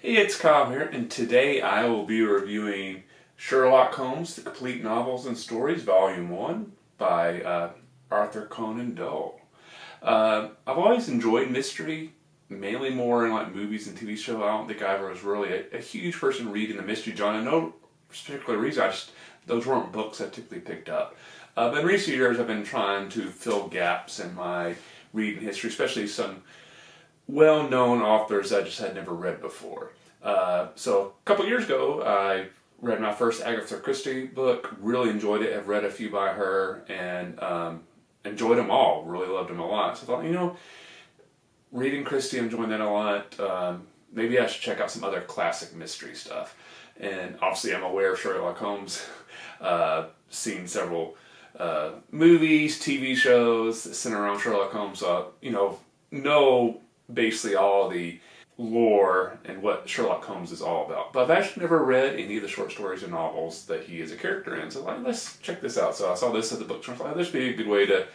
Hey, it's Kyle here, and today I will be reviewing Sherlock Holmes, The Complete Novels and Stories, Volume 1 by Arthur Conan Doyle. I've always enjoyed mystery, mainly more in like movies and TV shows. I don't think I ever was really a huge person reading the mystery genre. No particular reason, those weren't books I typically picked up. But in recent years I've been trying to fill gaps in my reading history, especially some well-known authors I just had never read before. So a couple years ago, I read my first Agatha Christie book, really enjoyed it, have read a few by her, and enjoyed them all, really loved them a lot. So I thought, reading Christie, enjoying that a lot, maybe I should check out some other classic mystery stuff. And obviously I'm aware of Sherlock Holmes, seen several movies, TV shows that center around Sherlock Holmes, so, know basically all the lore and what Sherlock Holmes is all about. But I've actually never read any of the short stories or novels that he is a character in, so let's check this out. So I saw this at the bookstore, I thought this would be a good way to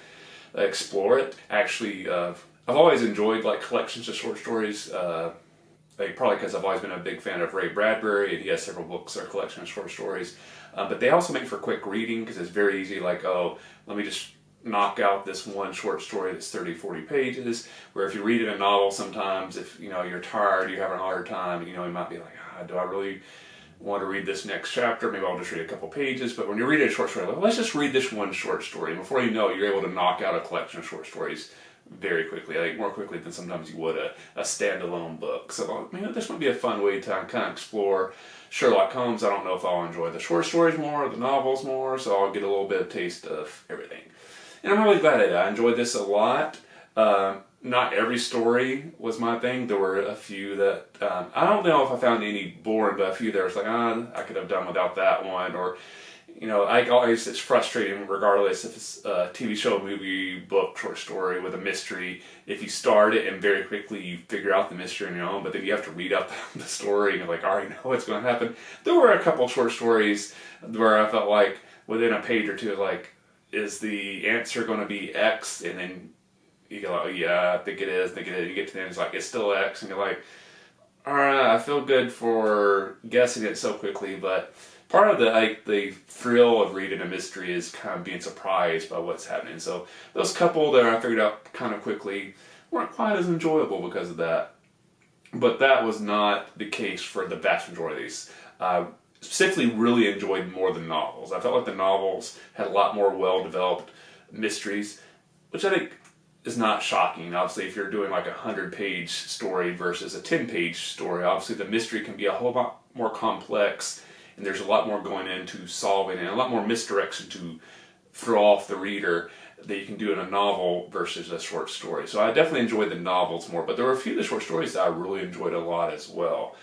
explore it. Actually, I've always enjoyed like collections of short stories, probably because I've always been a big fan of Ray Bradbury, and he has several books or collection of short stories. But they also make for quick reading because it's very easy, like, oh, let me just knock out this one short story that's 30-40 pages, where if you read a novel sometimes, if you're tired, you're having a hard time, you might be like, do I really want to read this next chapter? Maybe I'll just read a couple pages. But when you read a short story, let's just read this one short story, and before you know it, you're able to knock out a collection of short stories very quickly, like more quickly than sometimes you would a standalone book. So this might be a fun way to kind of explore Sherlock Holmes. I don't know if I'll enjoy the short stories more or the novels more, so I'll get a little bit of taste of everything. And I'm really glad I did. I enjoyed this a lot. Not every story was my thing. There were a few that, I don't know if I found any boring, but a few there was like, I could have done without that one. Or, it's frustrating regardless if it's a TV show, movie, book, short story with a mystery. If you start it and very quickly you figure out the mystery on your own, but then you have to read out the story and you're like, I already know what's going to happen. There were a couple short stories where I felt like within a page or two, like, is the answer going to be X? And then you go, oh yeah, I think it is. You get to the end, it's like, it's still X. And you're like, all right, I feel good for guessing it so quickly. But part of the thrill of reading a mystery is kind of being surprised by what's happening. So those couple that I figured out kind of quickly weren't quite as enjoyable because of that. But that was not the case for the vast majority of these. Specifically really enjoyed more the novels. I felt like the novels had a lot more well-developed mysteries, which I think is not shocking. Obviously, if you're doing like a 100-page story versus a 10-page story, obviously the mystery can be a whole lot more complex, and there's a lot more going into solving and a lot more misdirection to throw off the reader that you can do in a novel versus a short story. So I definitely enjoyed the novels more, but there were a few of the short stories that I really enjoyed a lot as well.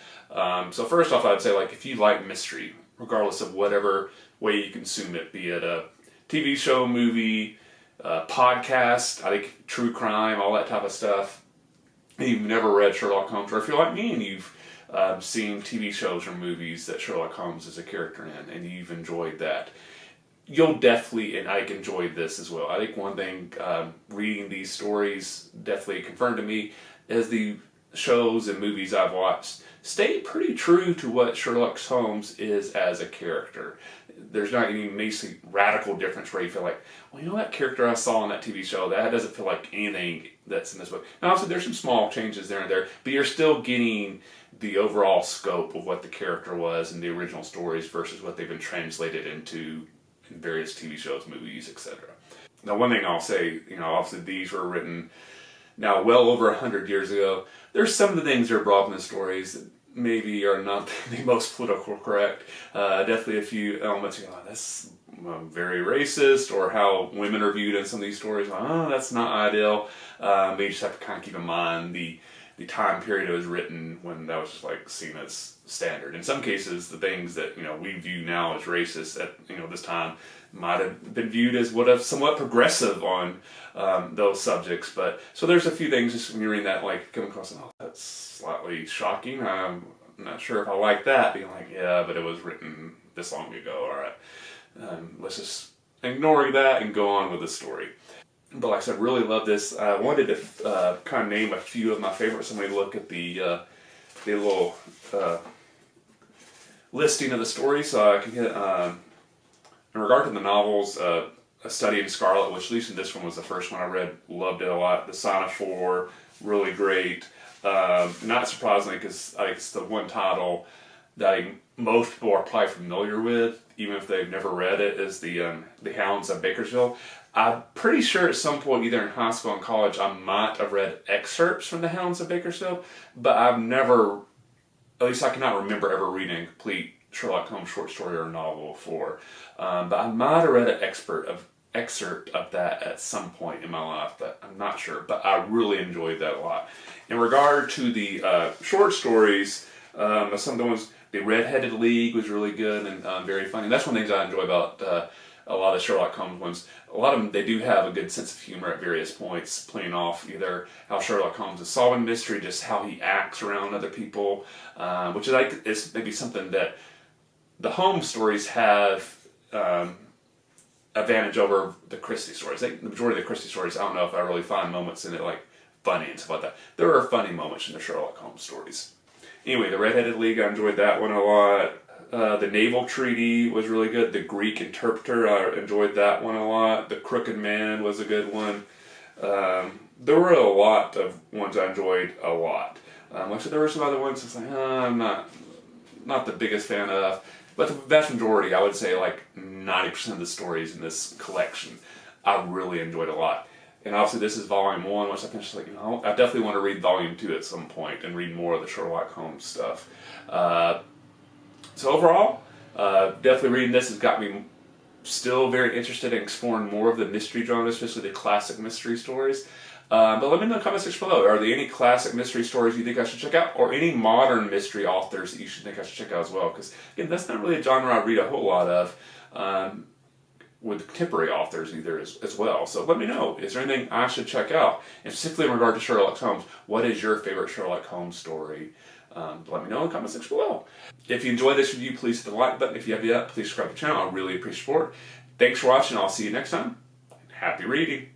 So first off, I'd say, like, if you like mystery, regardless of whatever way you consume it, be it a TV show, movie, podcast, I think true crime, all that type of stuff, and you've never read Sherlock Holmes, or if you're like me and you've seen TV shows or movies that Sherlock Holmes is a character in, and you've enjoyed that, you'll definitely, and I enjoyed this as well. I think one thing reading these stories definitely confirmed to me is the shows and movies I've watched stay pretty true to what Sherlock Holmes is as a character. There's not any basically radical difference where you feel like, well, that character I saw on that TV show, that doesn't feel like anything that's in this book. Now, obviously, there's some small changes there and there, but you're still getting the overall scope of what the character was in the original stories versus what they've been translated into in various TV shows, movies, etc. Now, one thing I'll say, obviously these were written now well over 100 years ago. There's some of the things that are brought in the stories that maybe are not the most political correct. Definitely a few elements, that's very racist, or how women are viewed in some of these stories. That's not ideal. But you just have to kind of keep in mind the time period it was written when that was just like seen as standard. In some cases, the things that we view now as racist at this time might have been viewed as somewhat progressive on those subjects. But so there's a few things just when you're reading that, like, come across, that's slightly shocking. I'm not sure if I like that. Being like, yeah, but it was written this long ago. All right, let's just ignore that and go on with the story. But like I said, really love this. I wanted to kind of name a few of my favorites. When we look at the the little listing of the story, so I can get, in regard to the novels, A Study in Scarlet, which at least in this one was the first one I read, loved it a lot. The Sign of Four, really great. Not surprisingly, because I think it's the one title that most people are probably familiar with, even if they've never read it, is the Hounds of Bakersfield. I'm pretty sure at some point, either in high school and college, I might have read excerpts from the Hounds of Bakersfield, but I've never, at least I cannot remember ever reading a complete Sherlock Holmes short story or novel before. But I might have read an excerpt of that at some point in my life, but I'm not sure. But I really enjoyed that a lot. In regard to the short stories, some of the ones, the Red-Headed League was really good and very funny. That's one of the things I enjoy about a lot of the Sherlock Holmes ones. A lot of them, they do have a good sense of humor at various points, playing off either how Sherlock Holmes is solving mystery, just how he acts around other people, which is maybe something that the Holmes stories have advantage over the Christie stories. The majority of the Christie stories, I don't know if I really find moments in it like funny and stuff like that. There are funny moments in the Sherlock Holmes stories. Anyway, the Red-Headed League, I enjoyed that one a lot. The Naval Treaty was really good. The Greek Interpreter, I enjoyed that one a lot. The Crooked Man was a good one. There were a lot of ones I enjoyed a lot. Like I said, there were some other ones that's like, I'm not the biggest fan of. But the vast majority, I would say like 90% of the stories in this collection, I really enjoyed a lot. And obviously this is volume 1, which I finished like, I definitely want to read volume 2 at some point and read more of the Sherlock Holmes stuff. So overall, definitely reading this has got me still very interested in exploring more of the mystery genres, especially the classic mystery stories. But let me know in the comment section below. Are there any classic mystery stories you think I should check out? Or any modern mystery authors that you should think I should check out as well? Because, again, that's not really a genre I read a whole lot of with contemporary authors either as well. So let me know. Is there anything I should check out? And specifically in regard to Sherlock Holmes, what is your favorite Sherlock Holmes story? Let me know in the comment section below. If you enjoyed this review, please hit the like button. If you have yet, please subscribe to the channel. I really appreciate support. Thanks for watching. I'll see you next time. Happy reading.